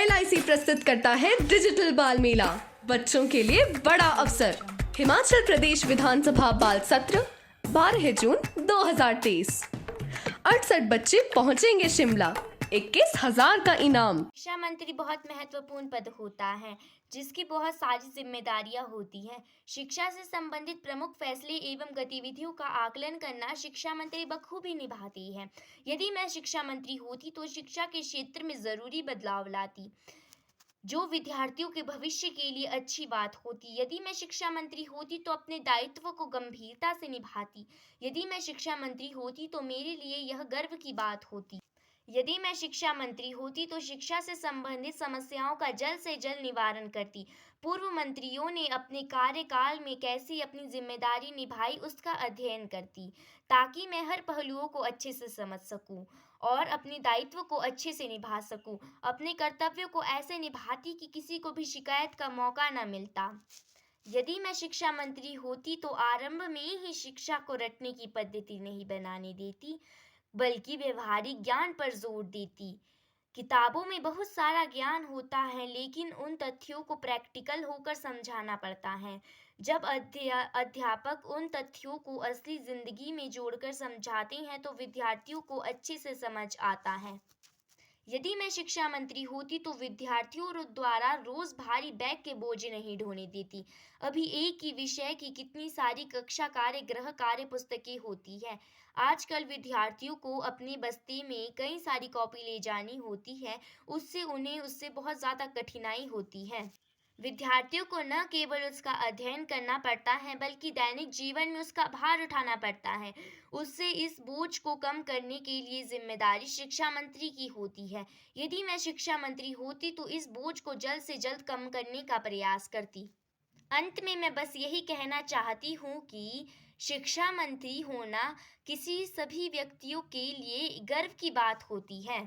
LIC प्रस्तुत करता है डिजिटल बाल मेला, बच्चों के लिए बड़ा अवसर। हिमाचल प्रदेश विधानसभा बाल सत्र 12 जून 2023। 68 बच्चे पहुंचेंगे शिमला, 21,000 का इनाम। शिक्षा मंत्री बहुत महत्वपूर्ण पद होता है जिसकी बहुत सारी जिम्मेदारियां होती हैं। शिक्षा से संबंधित प्रमुख फैसले एवं गतिविधियों का आकलन करना शिक्षा मंत्री बखूबी निभाती है। यदि मैं शिक्षा मंत्री होती तो शिक्षा के क्षेत्र में जरूरी बदलाव लाती जो विद्यार्थियों के भविष्य के लिए अच्छी बात होती। यदि मैं शिक्षा मंत्री होती तो अपने दायित्व को गंभीरता से निभाती। यदि मैं शिक्षा मंत्री होती तो मेरे लिए यह गर्व की बात होती। यदि मैं शिक्षा मंत्री होती तो शिक्षा से संबंधित समस्याओं का जल्द से जल्द निवारण करती। पूर्व मंत्रियों ने अपने कार्यकाल में कैसी अपनी जिम्मेदारी निभाई उसका अध्ययन करती ताकि मैं हर पहलुओं को अच्छे से समझ सकूं और अपने दायित्व को अच्छे से निभा सकूं। अपने कर्तव्यों को ऐसे निभाती कि किसी को भी शिकायत का मौका न मिलता। यदि मैं शिक्षा मंत्री होती तो आरंभ में ही शिक्षा को रटने की पद्धति नहीं बनाने देती बल्कि व्यवहारिक ज्ञान पर जोर देती। किताबों में बहुत सारा ज्ञान होता है लेकिन उन तथ्यों को प्रैक्टिकल होकर समझाना पड़ता है। जब अध्यापक उन तथ्यों को असली जिंदगी में जोड़कर समझाते हैं तो विद्यार्थियों को अच्छे से समझ आता है। यदि मैं शिक्षा मंत्री होती तो विद्यार्थियों द्वारा रोज भारी बैग के बोझ नहीं ढोने देती। अभी एक ही विषय की कितनी सारी कक्षा कार्य गृह कार्य पुस्तकें होती है। आजकल विद्यार्थियों को अपने बस्ते में कई सारी कॉपी ले जानी होती है, उससे बहुत ज़्यादा कठिनाई होती है। विद्यार्थियों को न केवल उसका अध्ययन करना पड़ता है बल्कि दैनिक जीवन में उसका भार उठाना पड़ता है। उससे इस बोझ को कम करने के लिए जिम्मेदारी शिक्षा मंत्री की होती है। यदि मैं शिक्षा मंत्री होती तो इस बोझ को जल्द से जल्द कम करने का प्रयास करती। अंत में मैं बस यही कहना चाहती हूँ कि शिक्षा मंत्री होना किसी सभी व्यक्तियों के लिए गर्व की बात होती है।